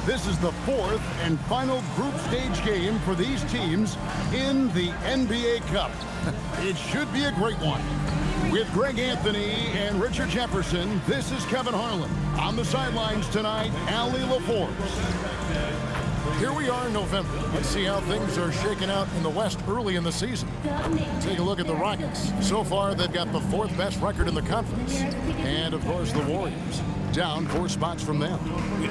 This is the fourth and final group stage game for these teams in the NBA Cup. It should be a great one. With Greg Anthony and Richard Jefferson, this is Kevin Harlan. On the sidelines tonight, Allie LaForce. Here we are in November. Let's see how things are shaking out in the West early in the season. Take a look at the Rockets. So far, they've got the fourth best record in the conference. And, of course, the Warriors. Down 4 spots from them.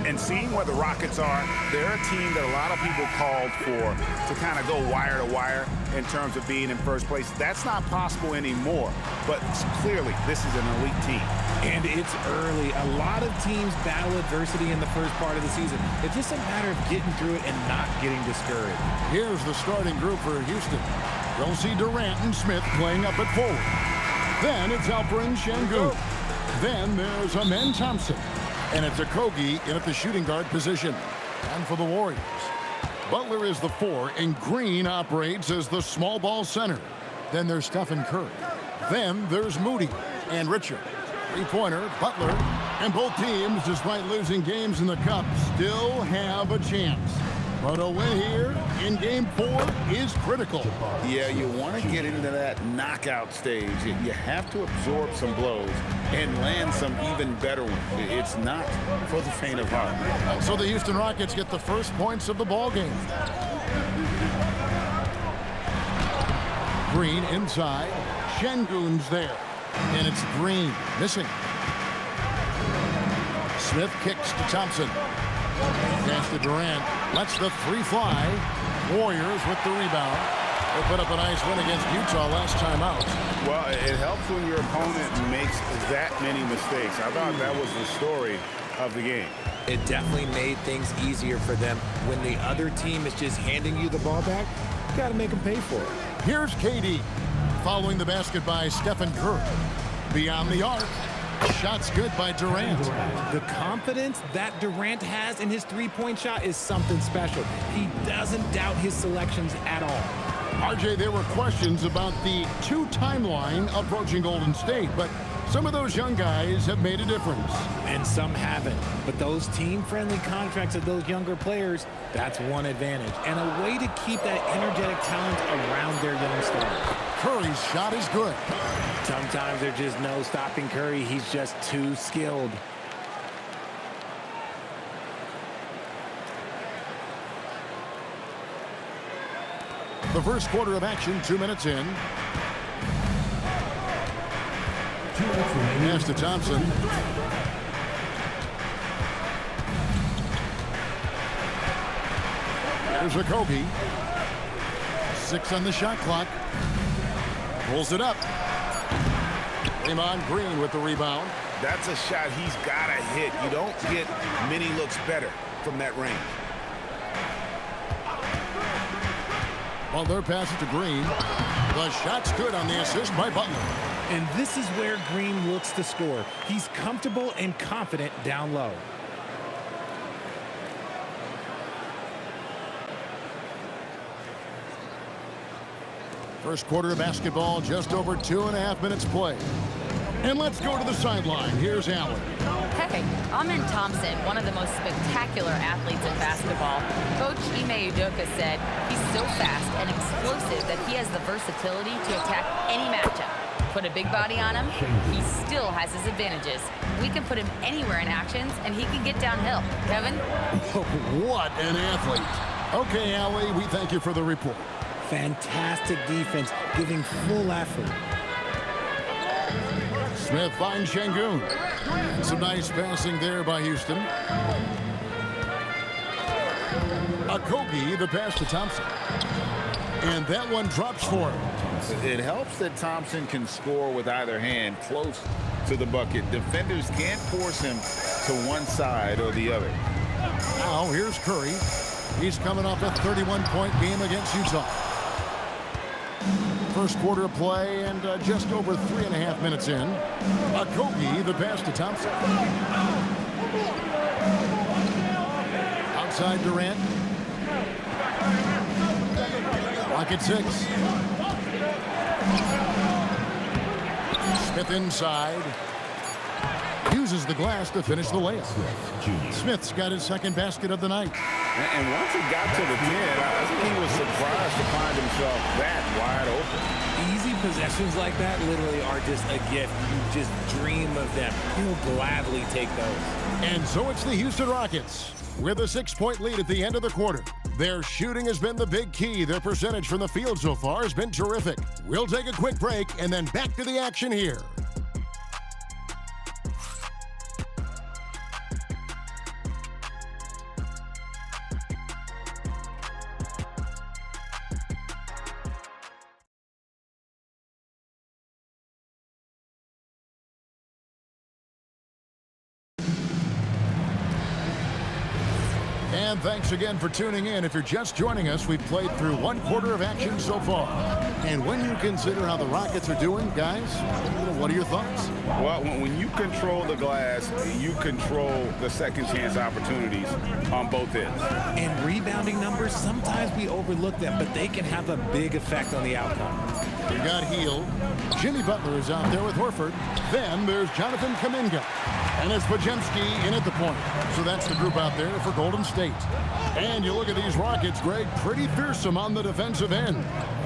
And seeing where the Rockets are, they're a team that a lot of people called for to kind of go wire to wire in terms of being in first place. That's not possible anymore. But clearly, this is an elite team. And it's early. A lot of teams battle adversity in the first part of the season. It's just a matter of getting through it and not getting discouraged. Here's the starting group for Houston. You'll see Durant and Smith playing up at forward. Then it's Alperen Sengun. Then there's Amen Thompson. And it's Okogie in at the shooting guard position. And for the Warriors, Butler is the 4, and Green operates as the small ball center. Then there's Stephen Curry. Then there's Moody and Richard. Three-pointer, Butler. And both teams, despite losing games in the Cup, still have a chance. But a win here in Game 4 is critical. Yeah, you want to get into that knockout stage. You have to absorb some blows and land some even better ones. It's not for the faint of heart. So the Houston Rockets get the first points of the ball game. Green inside. Sengun's there. And it's Green missing. Smith kicks to Thompson. Pass to Durant. Lets the 3 fly. Warriors with the rebound. They put up a nice win against Utah last time out. Well, it helps when your opponent makes that many mistakes. I thought that was the story of the game. It definitely made things easier for them. When the other team is just handing you the ball back, you got to make them pay for it. Here's KD. Following the basket by Stephen Curry. Beyond the arc. Shot's good by Durant. The confidence that Durant has in his three-point shot is something special. He doesn't doubt his selections at all. RJ, there were questions about the 2 timeline approaching Golden State, but some of those young guys have made a difference. And some haven't. But those team-friendly contracts of those younger players, that's one advantage. And a way to keep that energetic talent around their young stars. Curry's shot is good. Sometimes there's just no stopping Curry. He's just too skilled. The first quarter of action, 2 minutes in. Pass to Thompson. There's Okogie. 6 on the shot clock. Pulls it up. Draymond Green with the rebound. That's a shot he's got to hit. You don't get many looks better from that range. Butler passes to Green. The shot's good on the assist by Butler. And this is where Green looks to score. He's comfortable and confident down low. First quarter of basketball, just over 2.5 minutes play. And let's go to the sideline. Here's Allen. Hey, Amen Thompson, one of the most spectacular athletes in basketball. Coach Ime Udoka said he's so fast and explosive that he has the versatility to attack any matchup. Put a big body on him, he still has his advantages. We can put him anywhere in actions, and he can get downhill. Kevin? What an athlete. Okay, Allie, we thank you for the report. Fantastic defense, giving full effort. Smith finds Sengun. Some nice passing there by Houston. Okogie, the pass to Thompson. And that one drops for him. It helps that Thompson can score with either hand close to the bucket. Defenders can't force him to one side or the other. Now here's Curry. He's coming off a 31-point game against Utah. First quarter of play and just over 3.5 minutes in. Okogie, the pass to Thompson. Outside Durant. Rocket 6. Smith inside. Uses uses the glass to finish the layup. Smith's got his second basket of the night. And once he got to the 10, I think he was surprised to find himself that wide open. Easy possessions like that literally are just a gift. You just dream of them. He'll gladly take those. And so it's the Houston Rockets with a 6-point lead at the end of the quarter. Their shooting has been the big key. Their percentage from the field so far has been terrific. We'll take a quick break and then back to the action here. And thanks again for tuning in. If you're just joining us, we've played through 1 quarter of action so far. And when you consider how the Rockets are doing, guys, what are your thoughts? Well, when you control the glass, you control the second chance opportunities on both ends. And rebounding numbers, sometimes we overlook them, but they can have a big effect on the outcome. We got Hield. Jimmy Butler is out there with Horford. Then there's Jonathan Kuminga. And it's Podziemski in at the point. So that's the group out there for Golden State. And you look at these Rockets, Greg, pretty fearsome on the defensive end.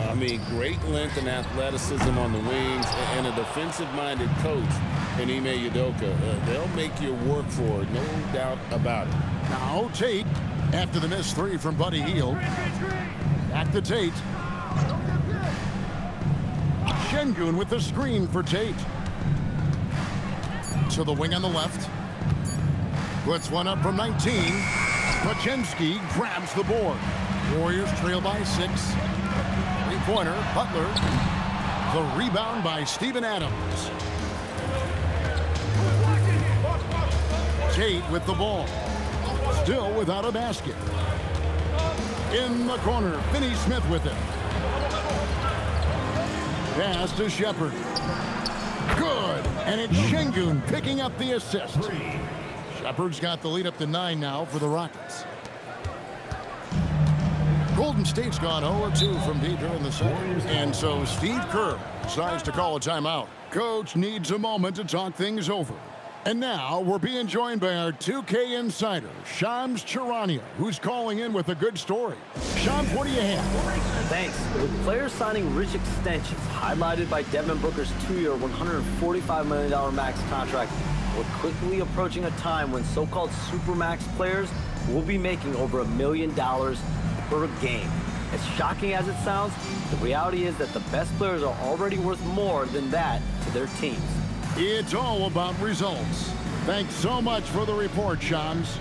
I mean, great length and athleticism on the wings and a defensive-minded coach in Ime Udoka. They'll make you work for it, no doubt about it. Now Tate, after the missed 3 from Buddy Hield. Back to Tate. Şengün with the screen for Tate. To the wing on the left. Puts one up from 19. Podziemski grabs the board. Warriors trail by 6. 3-pointer, Butler. The rebound by Steven Adams. Tate with the ball. Still without a basket. In the corner, Finney-Smith with it. Pass to Shepherd. Good. And it's Şengün picking up the assist. Shepherd's got the lead up to 9 now for the Rockets. Golden State's gone 0-2 from deep during the second. And so Steve Kerr decides to call a timeout. Coach needs a moment to talk things over. And now we're being joined by our 2K insider, Shams Charania, who's calling in with a good story. Shams, what do you have? Thanks. With players signing rich extensions, highlighted by Devin Booker's 2-year, $145 million max contract, we're quickly approaching a time when so-called supermax players will be making over $1 million per game. As shocking as it sounds, the reality is that the best players are already worth more than that to their teams. It's all about results. Thanks so much for the report, Shams.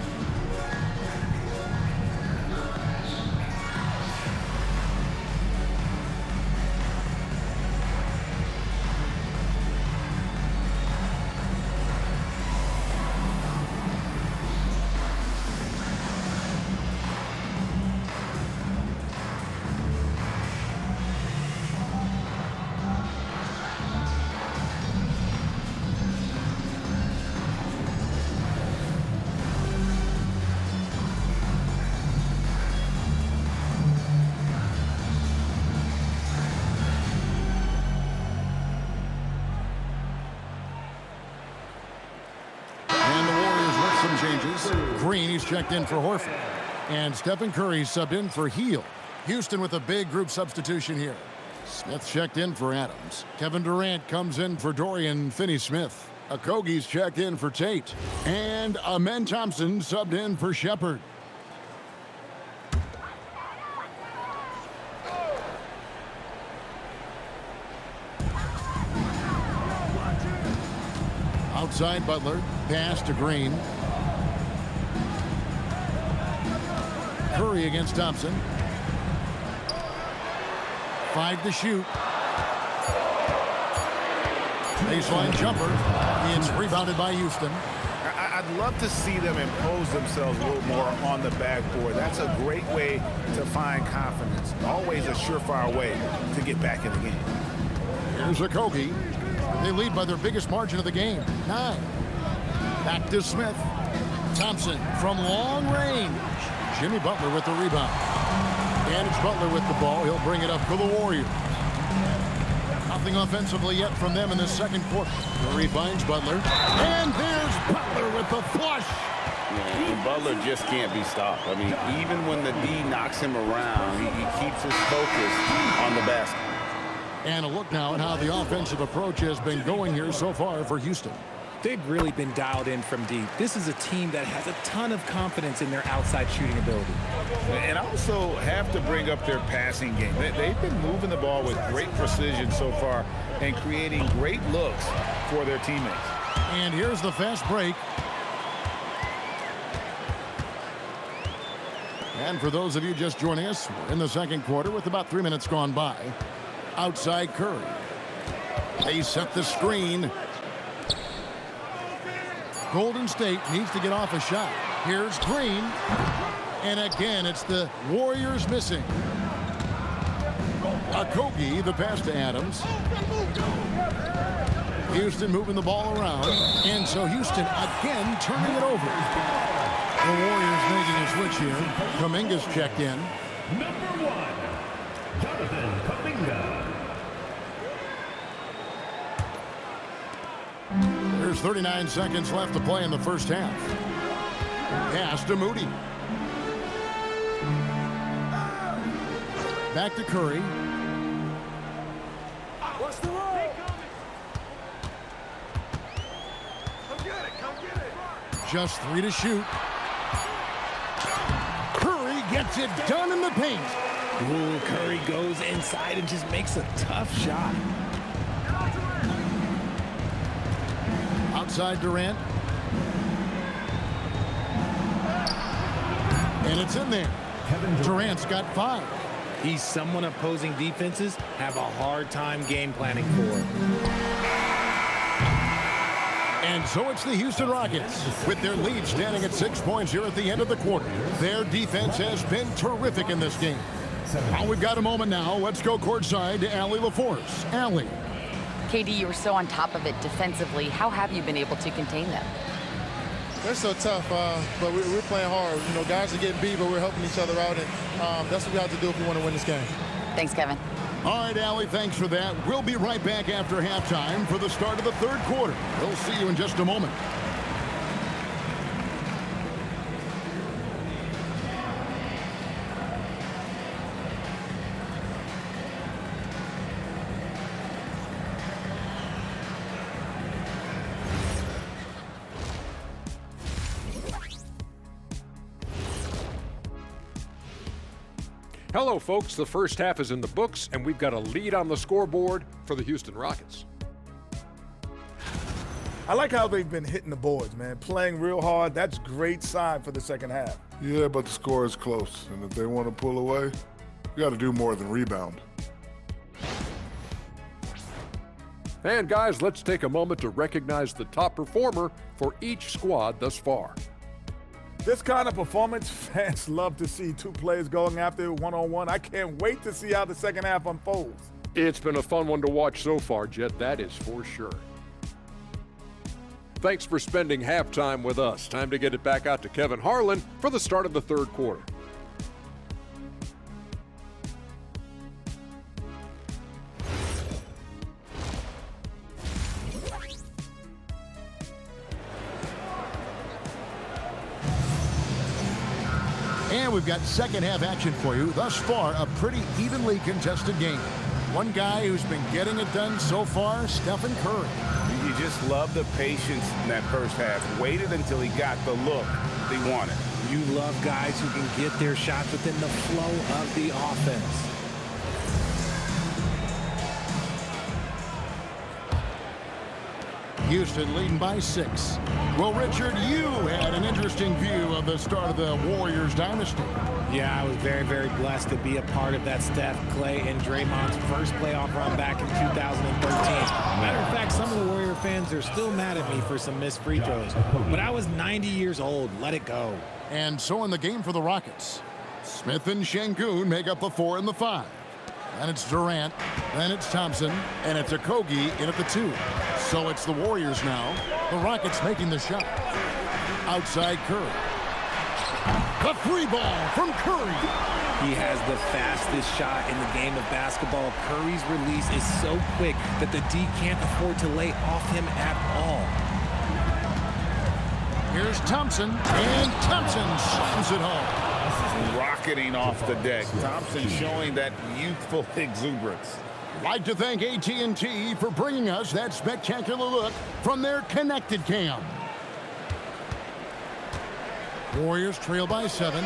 Changes. Green, he's checked in for Horford. And Stephen Curry subbed in for Hield. Houston with a big group substitution here. Smith checked in for Adams. Kevin Durant comes in for Dorian Finney-Smith. Okogie's checked in for Tate. And Amen Thompson subbed in for Shepherd. Outside Butler. Pass to Green. Curry against Thompson. 5 to shoot. Baseline jumper. It's rebounded by Houston. I'd love to see them impose themselves a little more on the backboard. That's a great way to find confidence. Always a surefire way to get back in the game. Here's Okogie. They lead by their biggest margin of the game, 9. Back to Smith. Thompson from long range. Jimmy Butler with the rebound. And it's Butler with the ball. He'll bring it up for the Warriors. Nothing offensively yet from them in the second quarter. Curry finds Butler. And there's Butler with the flush. Yeah, and Butler just can't be stopped. I mean, even when the D knocks him around, he keeps his focus on the basket. And a look now at how the offensive approach has been going here so far for Houston. They've really been dialed in from deep. This is a team that has a ton of confidence in their outside shooting ability. And also have to bring up their passing game. They've been moving the ball with great precision so far and creating great looks for their teammates. And here's the fast break. And for those of you just joining us, we're in the second quarter with about 3 minutes gone by. Outside Curry. They set the screen. Golden State needs to get off a shot. Here's Green. And again, it's the Warriors missing. Okogie, the pass to Adams. Houston moving the ball around. And so Houston again turning it over. The Warriors making a switch here. Kuminga's checked in. Number 1, Jonathan Kuminga. There's 39 seconds left to play in the first half. Pass to Moody. Back to Curry. What's the roll? Come get it, come get it. Just 3 to shoot. Curry gets it done in the paint. Ooh, Curry goes inside and just makes a tough shot. Outside Durant. And it's in there. Durant's got 5. He's someone opposing defenses have a hard time game planning for. And so it's the Houston Rockets with their lead standing at 6 points here at the end of the quarter. Their defense has been terrific in this game. Well, we've got a moment now. Let's go courtside to Allie LaForce. Allie. KD, you were so on top of it defensively. How have you been able to contain them? They're so tough, but we're playing hard. You know, guys are getting beat, but we're helping each other out, and that's what we have to do if we want to win this game. Thanks, Kevin. All right, Allie, thanks for that. We'll be right back after halftime for the start of the third quarter. We'll see you in just a moment. Hello, folks. The first half is in the books, and we've got a lead on the scoreboard for the Houston Rockets. I like how they've been hitting the boards, man. Playing real hard. That's great sign for the second half. Yeah, but the score is close, and if they want to pull away, you got to do more than rebound. And guys, let's take a moment to recognize the top performer for each squad thus far. This kind of performance, fans love to see two players going after it one-on-one. I can't wait to see how the second half unfolds. It's been a fun one to watch so far, Jet, that is for sure. Thanks for spending halftime with us. Time to get it back out to Kevin Harlan for the start of the third quarter. And we've got second half action for you. Thus far, a pretty evenly contested game. One guy who's been getting it done so far, Stephen Curry. You just love the patience in that first half. Waited until he got the look he wanted. You love guys who can get their shots within the flow of the offense. Houston leading by 6. Well, Richard, you had an interesting view of the start of the Warriors dynasty. Yeah, I was very, very blessed to be a part of that Steph, Clay, and Draymond's first playoff run back in 2013. Matter of fact, some of the Warrior fans are still mad at me for some missed free throws. But I was 90 years old. Let it go. And so in the game for the Rockets, Smith and Şengün make up the 4 and the 5. Then it's Durant, then it's Thompson, and it's Okogie in at the 2. So it's the Warriors now. The Rockets making the shot. Outside Curry. The free ball from Curry. He has the fastest shot in the game of basketball. Curry's release is so quick that the D can't afford to lay off him at all. Here's Thompson, and Thompson slams it home. Rocketing off the deck. Thompson showing that youthful exuberance. Like to thank AT&T for bringing us that spectacular look from their connected cam. Warriors trail by 7.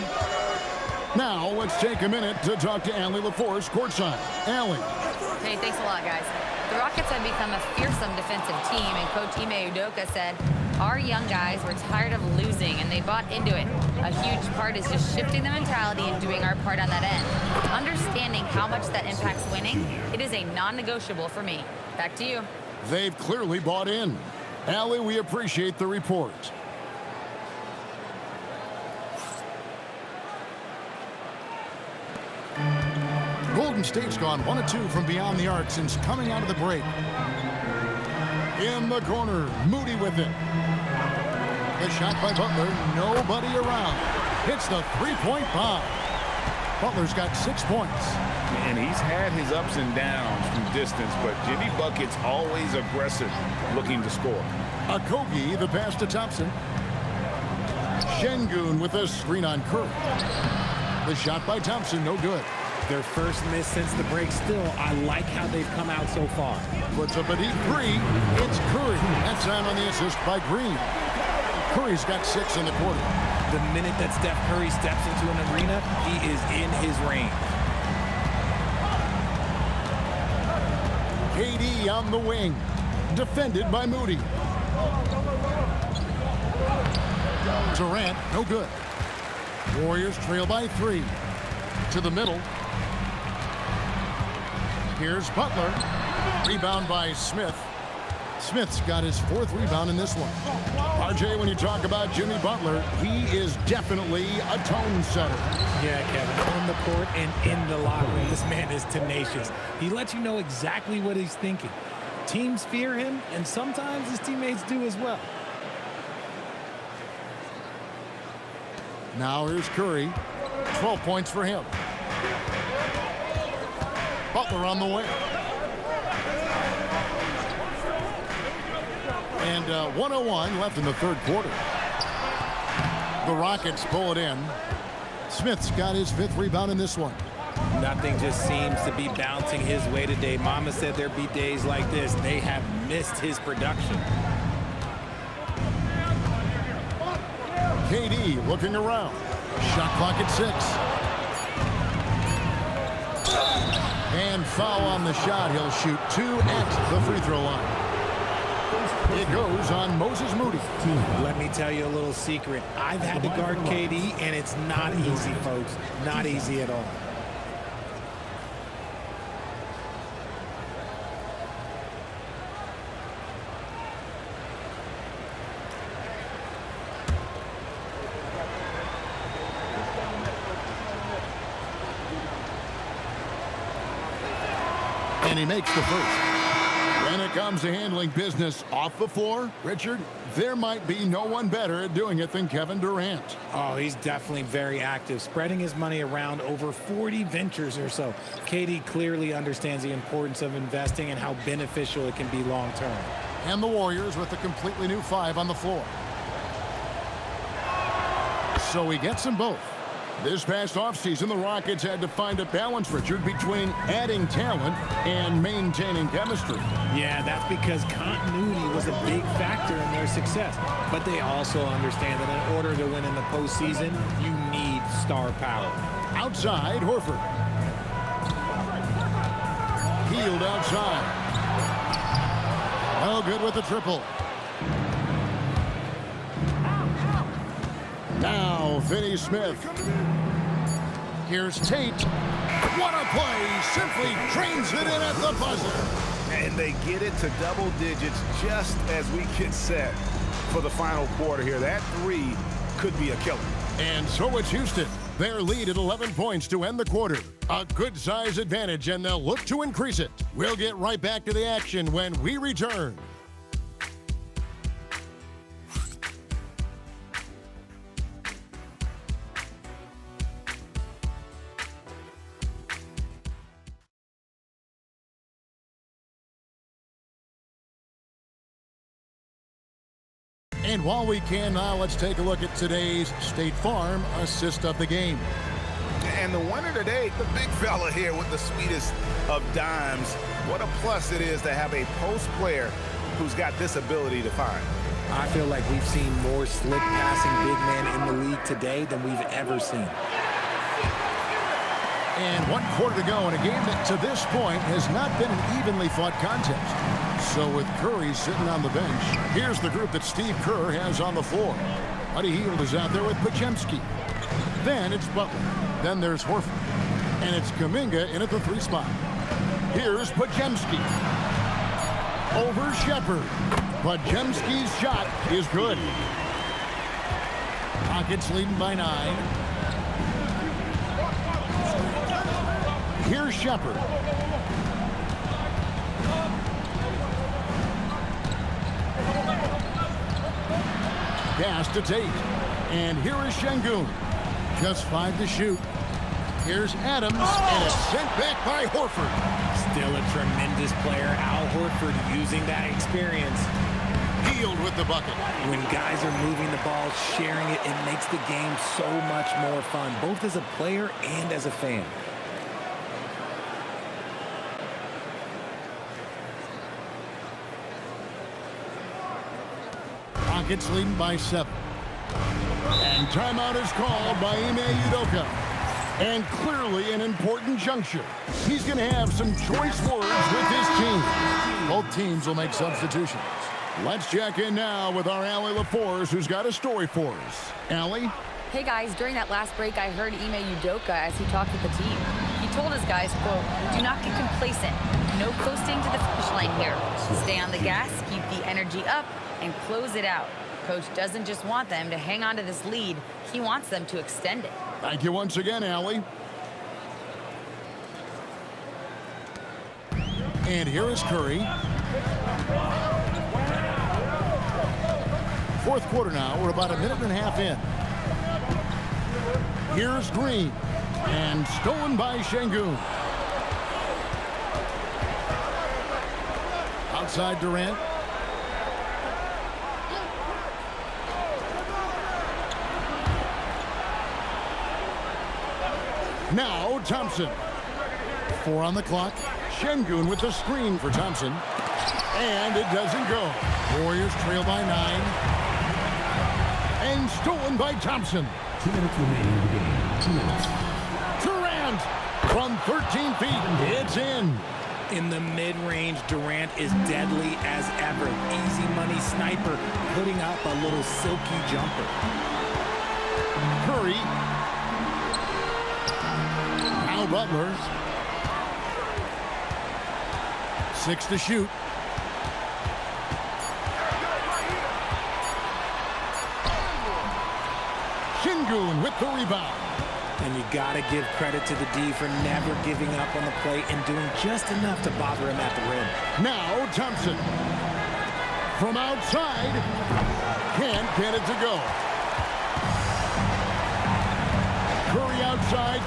Now let's take a minute to talk to Allie LaForce courtside. Allie. Hey, thanks a lot, guys. The Rockets have become a fearsome defensive team, and Coach Ime Udoka said, our young guys were tired of losing, and they bought into it. A huge part is just shifting the mentality and doing our part on that end. Understanding how much that impacts winning, it is a non-negotiable for me. Back to you. They've clearly bought in. Allie, we appreciate the report. Golden State's gone 1 of 2 from beyond the arc since coming out of the break. In the corner, Moody with it. The shot by Butler, nobody around. Hits the three-point bomb. Butler's got 6 points. And he's had his ups and downs from distance, but Jimmy Bucket's always aggressive, looking to score. Okogie, the pass to Thompson. Şengün with a screen on Curry. The shot by Thompson, no good. Their first miss since the break. Still, I like how they've come out so far. Puts up a deep 3. It's Curry. That time on the assist by Green. Curry's got 6 in the quarter. The minute that Steph Curry steps into an arena, he is in his range. KD on the wing. Defended by Moody. Durant, no good. Warriors trail by 3. To the middle. Here's Butler. Rebound by Smith. Smith's got his 4th rebound in this one. RJ, when you talk about Jimmy Butler, he is definitely a tone setter. Yeah, Kevin, on the court and in the locker room, this man is tenacious. He lets you know exactly what he's thinking. Teams fear him, and sometimes his teammates do as well. Now here's Curry. 12 points for him. Butler on the wing. And 1:01 left in the 3rd quarter. The Rockets pull it in. Smith's got his 5th rebound in this one. Nothing just seems to be bouncing his way today. Mama said there'd be days like this. They have missed his production. KD looking around. Shot clock at 6. And foul on the shot. He'll shoot 2 at the free throw line. It goes on Moses Moody. Let me tell you a little secret. I've had to guard KD, and it's not easy, folks. Not easy at all. And he makes the first. When it comes to handling business off the floor, Richard, there might be no one better at doing it than Kevin Durant. Oh, he's definitely very active, spreading his money around over 40 ventures or so. KD clearly understands the importance of investing and how beneficial it can be long term. And the Warriors with a completely new 5 on the floor. So he gets them both. This past offseason, the Rockets had to find a balance, Richard, between adding talent and maintaining chemistry. Yeah, that's because continuity was a big factor in their success. But they also understand that in order to win in the postseason, you need star power. Outside, Horford. Healed outside. No good with the triple. Now, Finney Smith. Here's Tate. What a play. Simply drains it in at the buzzer. And they get it to double digits just as we get set for the final quarter here. That 3 could be a killer. And so it's Houston. Their lead at 11 points to end the quarter. A good size advantage, and they'll look to increase it. We'll get right back to the action when we return. And while we can now, let's take a look at today's State Farm assist of the game. And the winner today, the big fella here with the sweetest of dimes. What a plus it is to have a post player who's got this ability to find. I feel like we've seen more slick passing big men in the league today than we've ever seen. And 1 quarter to go in a game that to this point has not been an evenly fought contest. So with Curry sitting on the bench, here's the group that Steve Kerr has on the floor. Buddy Hield is out there with Podziemski. Then it's Butler. Then there's Horford. And it's Kuminga in at the 3 spot. Here's Podziemski. Over Shepherd. Podziemski's shot is good. Rockets leading by 9. Here's Shepherd. Pass to Tate. And here is Şengün. Just 5 to shoot. Here's Adams, and it's sent back by Horford. Still a tremendous player, Al Horford, using that experience. Hield with the bucket. When guys are moving the ball, sharing it, it makes the game so much more fun, both as a player and as a fan. Rockets leading by 7. And timeout is called by Ime Udoka. And clearly an important juncture. He's going to have some choice words with his team. Both teams will make substitutions. Let's check in now with our Allie LaForce, who's got a story for us. Allie? Hey guys, during that last break, I heard Ime Udoka as he talked with the team. He told his guys, quote, "Do not get complacent. No coasting to the finish line here. Stay on the gas, keep the energy up, and close it out." Coach doesn't just want them to hang on to this lead. He wants them to extend it. Thank you once again, Allie. And here is Curry. Fourth quarter now. We're about a minute and a half in. Here's Green. And stolen by Şengün. Outside Durant. Now Thompson. 4 on the clock. Şengün with the screen for Thompson. And it doesn't go. Warriors trail by 9. And stolen by Thompson. 2 minutes remaining in the game. 2 minutes. Durant from 13 feet. It's in. In the mid-range, Durant is deadly as ever. Easy money sniper, putting up a little silky jumper. Curry. Now Butler. 6 to shoot. Şengün with the rebound. And you got to give credit to the D for never giving up on the play and doing just enough to bother him at the rim. Now Thompson. From outside. Can't get it to go. Curry outside.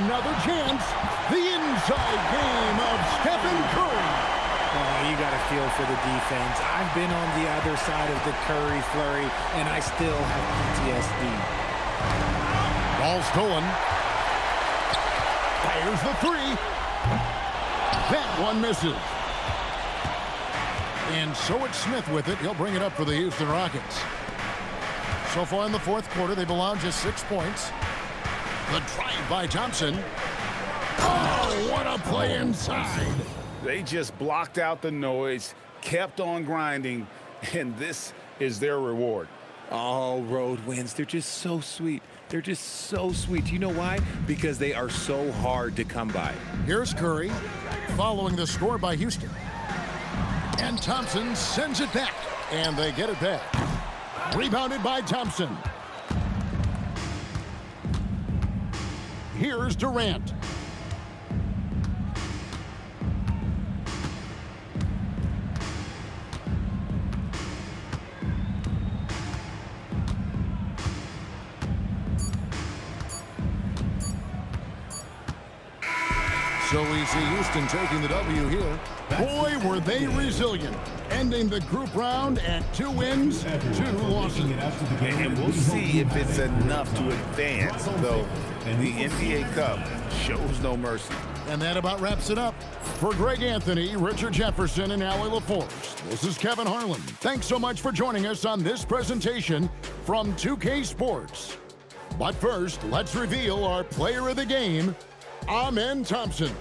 Another chance. The inside game of Stephen Curry. Oh, you got to feel for the defense. I've been on the other side of the Curry flurry, and I still have PTSD. Ball stolen. Fires the 3. That one misses. And so it's Smith with it. He'll bring it up for the Houston Rockets. So far in the fourth quarter, they've allowed just 6 points. The drive by Thompson. Oh, what a play inside. They just blocked out the noise, kept on grinding, and this is their reward. All road wins. They're just so sweet. They're just so sweet. You know why? Because they are so hard to come by. Here's Curry following the score by Houston. And Thompson sends it back. And they get it back. Rebounded by Thompson. Here's Durant. So we see Houston taking the W here. Boy, were they resilient, ending the group round at 2 wins, 2 losses. And we'll see if it's enough to advance, though the NBA Cup shows no mercy. And that about wraps it up. For Greg Anthony, Richard Jefferson, and Allie LaForce, this is Kevin Harlan. Thanks so much for joining us on this presentation from 2K Sports. But first, let's reveal our player of the game, Amen Thompson.